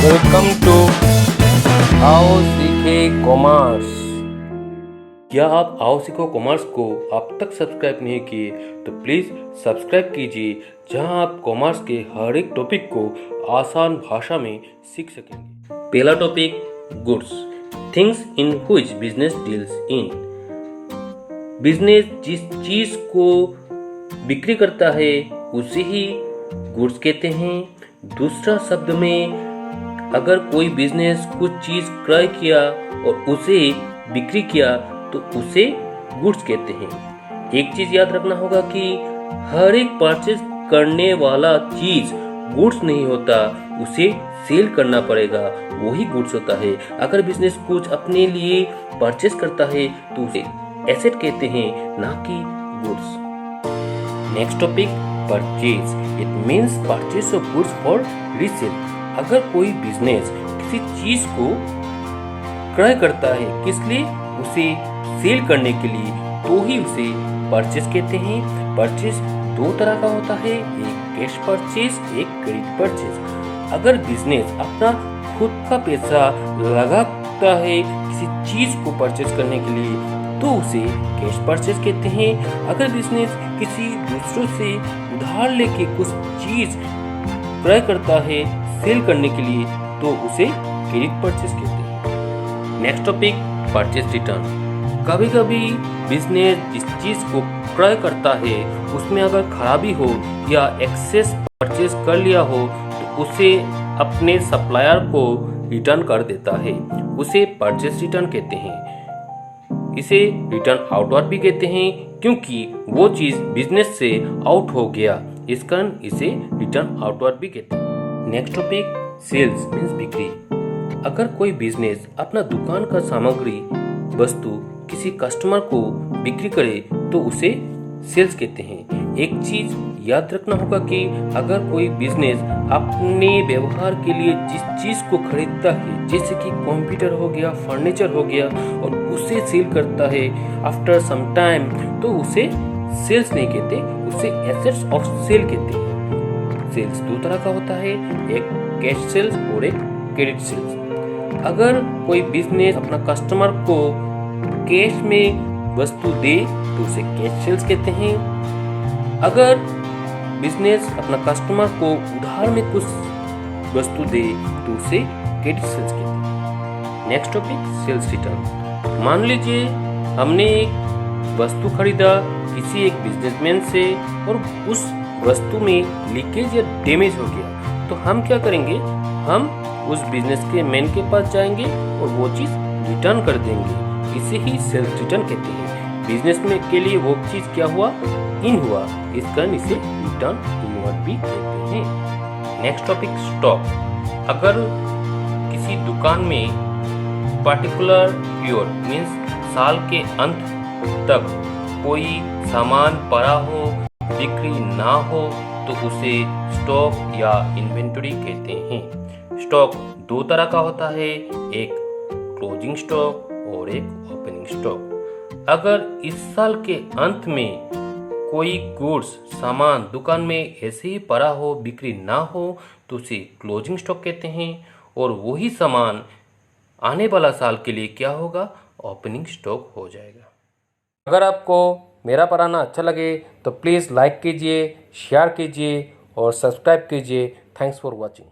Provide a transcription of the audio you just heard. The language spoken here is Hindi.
वेलकम टू आओ सीखे कॉमर्स। क्या आप आओ सीखो कॉमर्स को अब तक सब्सक्राइब नहीं किए तो प्लीज़ सब्सक्राइब कीजिए, जहां आप कॉमर्स के हर एक टॉपिक को आसान भाषा में सीख सकेंगे। पहला topic, goods, things in which business deals in. Business जिस चीज को बिक्री करता है उसे ही गुड्स कहते हैं। दूसरा शब्द में अगर कोई बिजनेस कुछ चीज क्रय किया और उसे बिक्री किया तो उसे गुड्स कहते हैं। एक चीज याद रखना होगा कि हर एक परचेज करने वाला चीज गुड्स नहीं होता, उसे सेल करना पड़ेगा, वही गुड्स होता है। अगर बिजनेस कुछ अपने लिए परचेज करता है तो उसे एसेट कहते हैं, ना कि goods. Next topic, purchase. It means purchase of goods for resale. अगर कोई बिजनेस किसी चीज को क्रय करता है किस लिए, उसे सेल करने के लिए, तो ही उसे परचेज कहते हैं। परचेज दो तरह का होता है, एक कैश परचेज, एक क्रेडिट परचेज। अगर बिजनेस अपना खुद का पैसा लगाता है किसी चीज को परचेज करने के लिए तो उसे कैश परचेज कहते हैं। अगर बिजनेस किसी दूसरों से उधार लेके कुछ चीज क्रय करता है सेल करने के लिए तो उसे क्रेडिट परचेज कहते हैं। Next topic, purchase return. कभी कभी बिजनेस जिस चीज को क्रय करता है उसमें अगर खराबी हो या एक्सेस परचेज कर लिया हो तो उसे अपने सप्लायर को रिटर्न कर देता है, उसे परचेज रिटर्न कहते हैं। इसे रिटर्न आउटवर्ड भी कहते हैं क्योंकि वो चीज बिजनेस से आउट हो गया, इस कारण इसे रिटर्न आउटवर्ड भी कहते हैं। नेक्स्ट टॉपिक, सेल्स मीन्स बिक्री। अगर कोई बिजनेस अपना दुकान का सामग्री वस्तु किसी कस्टमर को बिक्री करे तो उसे सेल्स कहते हैं। एक चीज याद रखना होगा कि अगर कोई बिजनेस अपने व्यवहार के लिए जिस चीज को खरीदता है, जैसे कि कंप्यूटर हो गया, फर्नीचर हो गया, और उसे सेल करता है आफ्टर सम टाइम, तो उसे सेल्स नहीं कहते, उसे एसेट्स ऑफ सेल कहते हैं। सेल्स दो तरह का होता है, एक कैश सेल्स और एक क्रेडिट सेल्स। अगर कोई बिजनेस अपना कस्टमर को कैश में वस्तु दे तो उसे कैश सेल्स कहते हैं। अगर बिजनेस अपना कस्टमर को उधार में कुछ वस्तु दे तो उसे क्रेडिट सेल्स कहते हैं। Next topic, sales return. मान लीजिए हमने एक वस्तु खरीदा किसी एक बिजनेसमैन से और उस वस्तु में लीकेज या डैमेज हो गया, तो हम क्या करेंगे, हम उस बिजनेस के मैन के पास जाएंगे और वो चीज रिटर्न कर देंगे, इसे ही सेल्स रिटर्न कहते हैं। बिजनेस में के लिए वो चीज क्या हुआ, इन हुआ, इस कारण इसे रिटर्न इनवर्ड भी कहते हैं। Next topic, stock. अगर किसी दुकान में पर्टिकुलर पीरियड मीन्स साल के अंत तक कोई सामान पड़ा हो, बिक्री ना हो, तो उसे स्टॉक या इन्वेंटरी कहते हैं। स्टॉक दो तरह का होता है, एक क्लोजिंग स्टॉक और एक ओपनिंग स्टॉक। अगर इस साल के अंत में कोई गुड्स सामान दुकान में ऐसे ही पड़ा हो, बिक्री ना हो, तो उसे क्लोजिंग स्टॉक कहते हैं, और वही सामान आने वाला साल के लिए क्या होगा, ओपनिंग स्टॉक हो जाएगा। अगर आपको मेरा पढ़ाना अच्छा लगे तो प्लीज़ लाइक कीजिए, शेयर कीजिए और सब्सक्राइब कीजिए। Thanks for watching.